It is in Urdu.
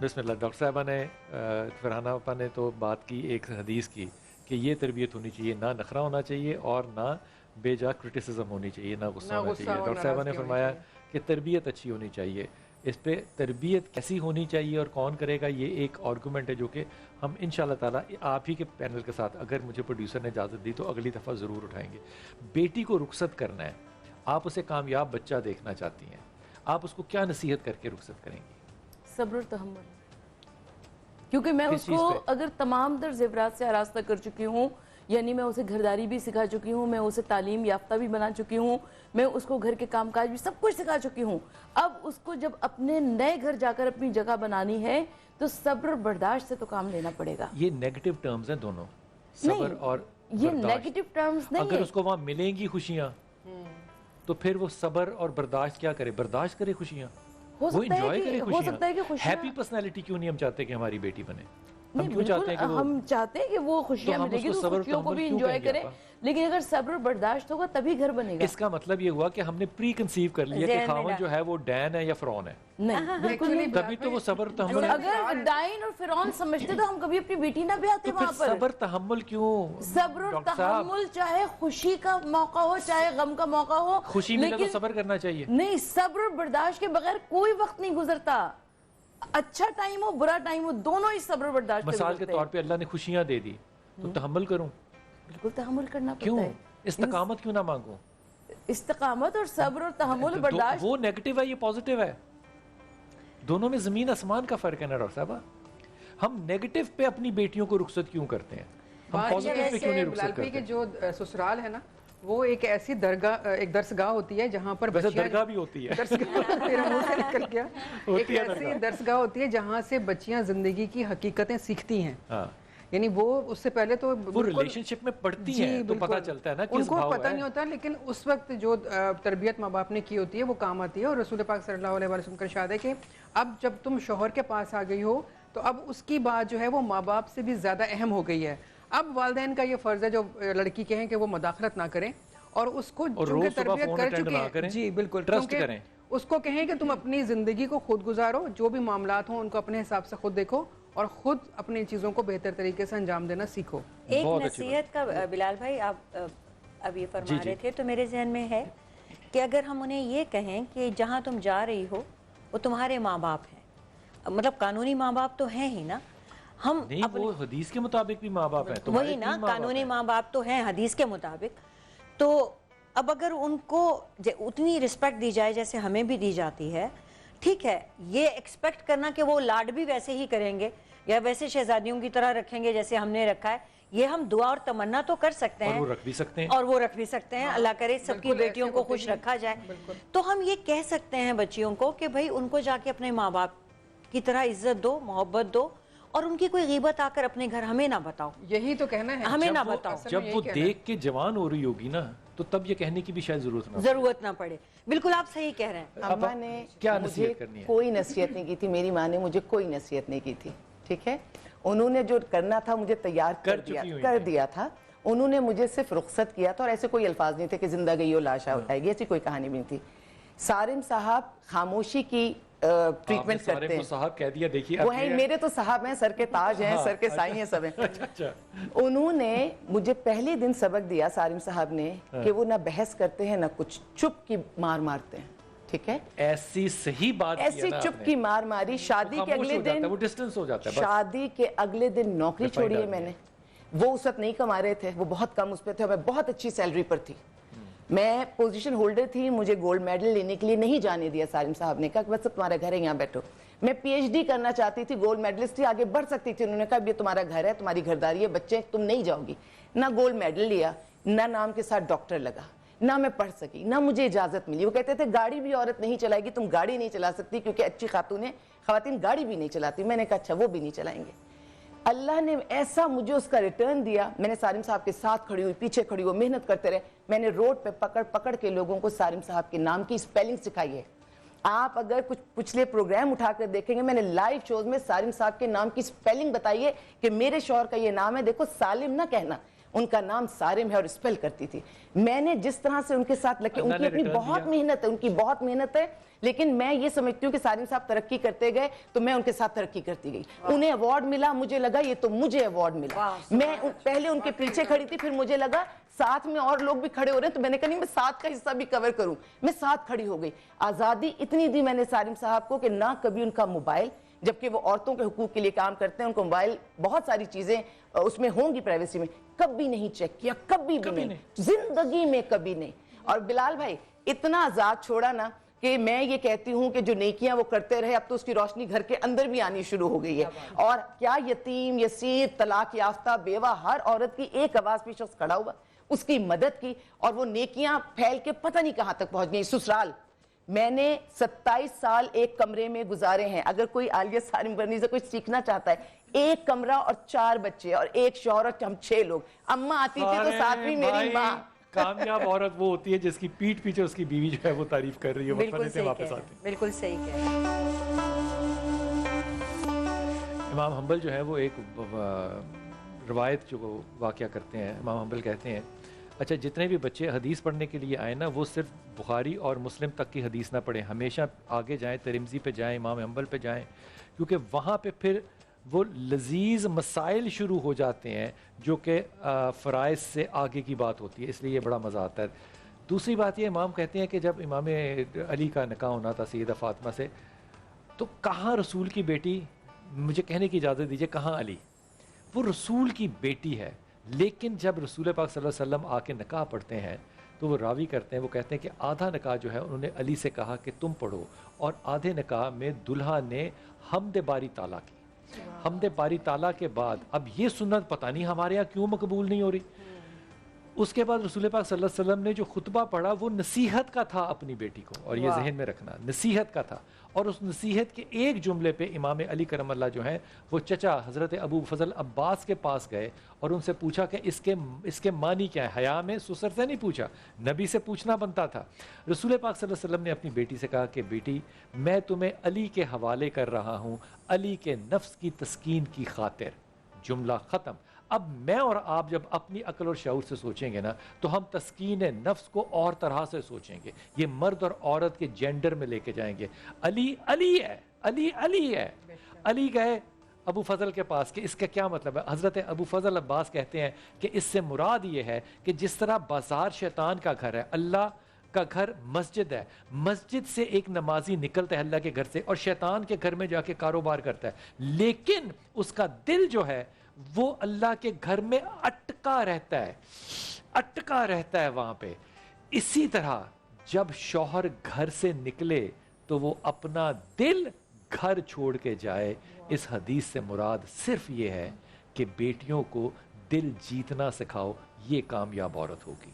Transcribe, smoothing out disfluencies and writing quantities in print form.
بسم اللہ. ڈاکٹر صاحبہ نے فرحانہ آپا نے تو بات کی ایک حدیث کی کہ یہ تربیت ہونی چاہیے, نہ نخرہ ہونا چاہیے اور نہ بے جا کرٹیسزم ہونی چاہیے, نہ غصہ ہونا چاہیے. ڈاکٹر صاحبہ نے فرمایا کہ تربیت اچھی ہونی چاہیے. اس پہ تربیت کیسی ہونی چاہیے اور کون کرے گا, یہ ایک آرگومنٹ ہے جو کہ ہم انشاءاللہ تعالیٰ آپ ہی کے پینل کے ساتھ, اگر مجھے پروڈیوسر نے اجازت دی تو اگلی دفعہ ضرور اٹھائیں گے. بیٹی کو رخصت کرنا ہے, آپ اسے کامیاب بچہ دیکھنا چاہتی ہیں, آپ اس کو کیا نصیحت کر کے رخصت کریں گی؟ صبر اور تحمل. کیونکہ میں اس کو اگر تمام در زیورات سے آراستہ کر چکی ہوں, یعنی میں اسے گھرداری بھی سکھا چکی ہوں, میں اسے تعلیم یافتہ بھی بنا چکی ہوں, میں اس کو گھر کے کام کاج بھی سب کچھ سکھا چکی ہوں, اب اس کو جب اپنے نئے گھر جا کر اپنی جگہ بنانی ہے تو صبر اور برداشت سے تو کام لینا پڑے گا. یہ نیگیٹو ٹرمز ہیں دونوں, صبر اور یہ نیگیٹو ٹرمز نہیں. اگر اس کو وہاں ملیں گی خوشیاں تو پھر وہ صبر اور برداشت کیا کرے؟ برداشت کرے خوشیاں, وہ انجوائے کرے خوشیاں. ہیپی پرسنالٹی کیوں نہیں ہم چاہتے کہ ہماری بیٹی بنے؟ ہم چاہتے ہیں کہ وہ خوشیاں ملے گی تو خوشیوں کو بھی انجوائے کرے, لیکن اگر صبر اور برداشت ہوگا تبھی گھر بنے گا. اس کا مطلب یہ ہوا کہ ہم نے پری کنسیو کر لیا کہ خاوند جو ہے وہ ڈین ہے یا فرعون ہے. نہیں بالکل نہیں. تبھی تو وہ صبر تحمل. اگر ڈائن اور فرعون سمجھتے تو ہم کبھی اپنی بیٹی نہ بھی آتے وہاں پر. صبر تحمل کیوں؟ صبر اور تحمل, چاہے خوشی کا موقع ہو چاہے غم کا موقع ہو, خوشی ملے تو صبر کرنا چاہیے. نہیں, صبر اور برداشت کے بغیر کوئی وقت نہیں گزرتا. اچھا ٹائم ہو برا ٹائم ہو, دونوں ہی صبر برداشت. مثال کے طور پہ اللہ نے خوشیاں دے دی تو تحمل کروں؟ بالکل تحمل کرنا پڑتا کیوں؟ ہے. استقامت کیوں نہ مانگوں؟ استقامت اور صبر اور تحمل برداشت وہ نیگیٹو ہے, یہ پازیٹو ہے. دونوں میں زمین آسمان کا فرق ہے نا ڈاکٹر صاحبہ. ہم نیگیٹو پہ اپنی بیٹیوں کو رخصت کیوں کرتے ہیں, ہم پازیٹو پہ کیوں نہیں رخصت کرتے؟ جو سسرال ہے نا وہ ایک ایسی درگاہ, ایک درسگاہ ہوتی ہے جہاں پر درگاہ بھی ہوتی ہے, میرا منہ سے نکل گیا, ایک ایسی درسگاہ ہوتی ہے جہاں سے بچیاں زندگی کی حقیقتیں سیکھتی ہیں. یعنی وہ اس سے پہلے تو وہ ریلیشن شپ میں پڑھتی ہیں تو پتہ چلتا ہے نا ان کو پتہ نہیں ہوتا, لیکن اس وقت جو تربیت ماں باپ نے کی ہوتی ہے وہ کام آتی ہے. اور رسول پاک صلی اللہ علیہ وسلم کا ارشاد ہے کہ اب جب تم شوہر کے پاس آ گئی ہو تو اب اس کی بات جو ہے وہ ماں باپ سے بھی زیادہ اہم ہو گئی ہے. اب والدین کا یہ فرض ہے جو لڑکی کہیں کہ وہ مداخلت نہ کریں اور اس کو چونکہ تربیت کر چکے ہیں, جی بالکل, ٹرسٹ کریں, اس کو کہیں کہ تم اپنی زندگی کو خود گزارو, جو بھی معاملات ہوں ان کو اپنے حساب سے خود دیکھو اور خود اپنی چیزوں کو بہتر طریقے سے انجام دینا سیکھو. ایک نصیحت کا بلال بھائی آپ اب یہ فرما رہے تھے تو میرے ذہن میں ہے کہ اگر ہم انہیں یہ کہیں کہ جہاں تم جا رہی ہو وہ تمہارے ماں باپ ہیں, مطلب قانونی ماں باپ تو ہیں ہی نا, ہم وہ حدیث کے مطابق بھی ماں باپ ہیں, وہی نا, قانونی ماں باپ تو ہیں حدیث کے مطابق. تو اب اگر ان کو اتنی رسپیکٹ دی جائے جیسے ہمیں بھی دی جاتی ہے, ٹھیک ہے, یہ ایکسپیکٹ کرنا کہ وہ لاڈ بھی ویسے ہی کریں گے یا ویسے شہزادیوں کی طرح رکھیں گے جیسے ہم نے رکھا ہے, یہ ہم دعا اور تمنا تو کر سکتے ہیں اور وہ رکھ بھی سکتے ہیں, اور وہ رکھ بھی سکتے ہیں. اللہ کرے سب کی بیٹیوں کو خوش رکھا جائے. تو ہم یہ کہہ سکتے ہیں بچیوں کو کہ بھائی ان کو جا کے اپنے ماں باپ کی طرح عزت دو, محبت دو, اور ان کی کوئی غیبت آ کر اپنے گھر ہمیں نہ بتاؤ. یہی تو کہنا ہے, ہمیں نہ بتاؤ. جب وہ دیکھ کے جوان ہو رہی ہوگی نا تو تب یہ کہنے کی بھی شاید ضرورت نہ پڑے. بالکل آپ صحیح کہہ رہے ہیں. اماں نے مجھے کوئی نصیحت نہیں کی تھی, میری ماں نے مجھے کوئی نصیحت نہیں کی تھی, ٹھیک ہے. انہوں نے جو کرنا تھا مجھے تیار کر دیا تھا, انہوں نے مجھے صرف رخصت کیا تھا, اور ایسے کوئی الفاظ نہیں تھے کہ زندہ گئی ہو لاش آئے گی, ایسی کوئی کہانی بھی نہیں تھی. صارم صاحب خاموشی کی ٹریٹمنٹ کرتے ہیں, وہ ہیں میرے تو صاحب ہیں, سر کے تاج ہیں, سر کے سائی ہیں, سب ہیں. انہوں نے مجھے پہلے دن سبق دیا صارم صاحب نے کہ وہ نہ بحث کرتے ہیں نہ کچھ, چپ کی مار مارتے ہیں, ٹھیک ہے. ایسی صحیح بات, ایسی چپ کی مار ماری. شادی کے اگلے دن وہ ڈسٹنس ہو جاتا ہے, شادی کے اگلے دن نوکری چھوڑی ہے میں نے. وہ اس وقت نہیں کما رہے تھے, وہ بہت کم اس پہ تھے, میں بہت اچھی سیلری پر تھی, میں پوزیشن ہولڈر تھی. مجھے گولڈ میڈل لینے کے لیے نہیں جانے دیا صارم صاحب نے, کہا کہ بس تمہارا گھر ہے یہاں بیٹھو. میں پی ایچ ڈی کرنا چاہتی تھی, گولڈ میڈلسٹ تھی, آگے بڑھ سکتی تھی. انہوں نے کہا یہ تمہارا گھر ہے, تمہاری گھرداری ہے, بچے تم نہیں جاؤ گی. نہ گولڈ میڈل لیا, نہ نام کے ساتھ ڈاکٹر لگا, نہ میں پڑھ سکی, نہ مجھے اجازت ملی. وہ کہتے تھے گاڑی بھی عورت نہیں چلائے گی, تم گاڑی نہیں چلا سکتی کیونکہ اچھی خواتین گاڑی بھی نہیں چلاتی. میں نے کہا اچھا وہ بھی نہیں چلائیں گے. اللہ نے ایسا مجھے اس کا ریٹرن دیا. میں نے صارم صاحب کے ساتھ کھڑی ہوئی, پیچھے کھڑی ہوئی, محنت کرتے رہے. میں نے روڈ پہ پکڑ کے لوگوں کو صارم صاحب کے نام کی اسپیلنگ سکھائی ہے. آپ اگر کچھ پچھلے پروگرام اٹھا کر دیکھیں گے, میں نے لائیو شوز میں صارم صاحب کے نام کی اسپیلنگ بتائی ہے کہ میرے شوہر کا یہ نام ہے, دیکھو سالم نہ کہنا, ان کا نام سارم ہے اور اسپیل کرتی تھی. میں نے جس طرح سے ان کے ساتھ لگے, ان کی اپنی بہت محنت ہے, ان کی بہت محنت ہے, لیکن میں یہ سمجھتی ہوں کہ سارم صاحب ترقی کرتے گئے تو میں ان کے ساتھ ترقی کرتی گئی. انہیں ایوارڈ ملا, مجھے لگا یہ تو مجھے ایوارڈ ملا. میں پہلے ان کے پیچھے کھڑی تھی, پھر مجھے لگا ساتھ میں اور لوگ بھی کھڑے ہو رہے ہیں, تو میں نے کہا نہیں میں ساتھ کا حصہ بھی کور کروں, میں ساتھ کھڑی ہو گئی. آزادی اتنی دی میں نے سارم صاحب کو کہ نہ کبھی ان کا موبائل, جبکہ وہ عورتوں کے حقوق کے لیے کام کرتے ہیں, ان کو موبائل بہت ساری چیزیں اس میں ہوں گی پرائیویسی میں, کبھی نہیں چیک کیا, کبھی بھی نہیں, زندگی میں کبھی نہیں. اور بلال بھائی اتنا آزاد چھوڑا نا کہ میں یہ کہتی ہوں کہ جو نیکیاں وہ کرتے رہے, اب تو اس کی روشنی گھر کے اندر بھی آنی شروع ہو گئی ہے. اور کیا یتیم, یسیر, طلاق یافتہ, بیوہ, ہر عورت کی ایک آواز پہ شخص کھڑا ہوا, اس کی مدد کی, اور وہ نیکیاں پھیل کے پتہ نہیں کہاں تک پہنچ گئی. سسرال میں نے 27 سال ایک کمرے میں گزارے ہیں. اگر کوئی عالیہ سارم برنی سے کوئی سیکھنا چاہتا ہے, ایک کمرہ اور 4 بچے اور ایک شوہر, اور ہم 6 لوگ. اماں آتی تھی تو ساتھ بھی میری ماں. کامیاب عورت وہ ہوتی ہے جس کی پیٹھ پیچھے اس کی بیوی جو ہے وہ تعریف کر رہی ہے. بالکل صحیح کہہ رہے ہیں. امام حنبل جو ہے وہ ایک روایت جو واقعہ کرتے ہیں, امام حنبل کہتے ہیں اچھا جتنے بھی بچے حدیث پڑھنے کے لیے آئیں نا, وہ صرف بخاری اور مسلم تک کی حدیث نہ پڑھیں, ہمیشہ آگے جائیں, ترمذی پہ جائیں, امام حنبل پہ جائیں, کیونکہ وہاں پہ پھر وہ لذیذ مسائل شروع ہو جاتے ہیں جو کہ فرائض سے آگے کی بات ہوتی ہے, اس لیے یہ بڑا مزہ آتا ہے. دوسری بات یہ, امام کہتے ہیں کہ جب امام علی کا نکاح ہونا تھا سیدہ فاطمہ سے, تو کہاں رسول کی بیٹی, مجھے کہنے کی اجازت دیجیے, کہاں علی, وہ رسول کی بیٹی ہے. لیکن جب رسول پاک صلی اللہ علیہ وسلم آ کے نکاح پڑھتے ہیں تو وہ راوی کرتے ہیں, وہ کہتے ہیں کہ آدھا نکاح جو ہے انہوں نے علی سے کہا کہ تم پڑھو, اور آدھے نکاح میں دلہا نے حمد باری تعالیٰ کی. حمد باری تعالیٰ کے بعد اب یہ سنت پتہ نہیں ہمارے یہاں کیوں مقبول نہیں ہو رہی. اس کے بعد رسول پاک صلی اللہ علیہ وسلم نے جو خطبہ پڑھا وہ نصیحت کا تھا اپنی بیٹی کو, اور یہ ذہن میں رکھنا, نصیحت کا تھا. اور اس نصیحت کے ایک جملے پہ امام علی کرم اللہ جو ہیں وہ چچا حضرت ابو فضل عباس کے پاس گئے اور ان سے پوچھا کہ اس کے معنی کیا ہے. حیا میں سسر سے نہیں پوچھا, نبی سے پوچھنا بنتا تھا. رسول پاک صلی اللہ علیہ وسلم نے اپنی بیٹی سے کہا کہ بیٹی میں تمہیں علی کے حوالے کر رہا ہوں, علی کے نفس کی تسکین کی خاطر. جملہ ختم. اب میں اور آپ جب اپنی عقل اور شعور سے سوچیں گے نا تو ہم تسکین نفس کو اور طرح سے سوچیں گے. یہ مرد اور عورت کے جینڈر میں لے کے جائیں گے. علی علی ہے, علی علی ہے. علی گئے ابو فضل کے پاس کہ اس کا کیا مطلب ہے. حضرت ابو فضل عباس کہتے ہیں کہ اس سے مراد یہ ہے کہ جس طرح بازار شیطان کا گھر ہے, اللہ کا گھر مسجد ہے. مسجد سے ایک نمازی نکلتا ہے اللہ کے گھر سے اور شیطان کے گھر میں جا کے کاروبار کرتا ہے, لیکن اس کا دل جو ہے وہ اللہ کے گھر میں اٹکا رہتا ہے, اٹکا رہتا ہے وہاں پہ. اسی طرح جب شوہر گھر سے نکلے تو وہ اپنا دل گھر چھوڑ کے جائے. اس حدیث سے مراد صرف یہ ہے کہ بیٹیوں کو دل جیتنا سکھاؤ, یہ کامیاب عورت ہوگی.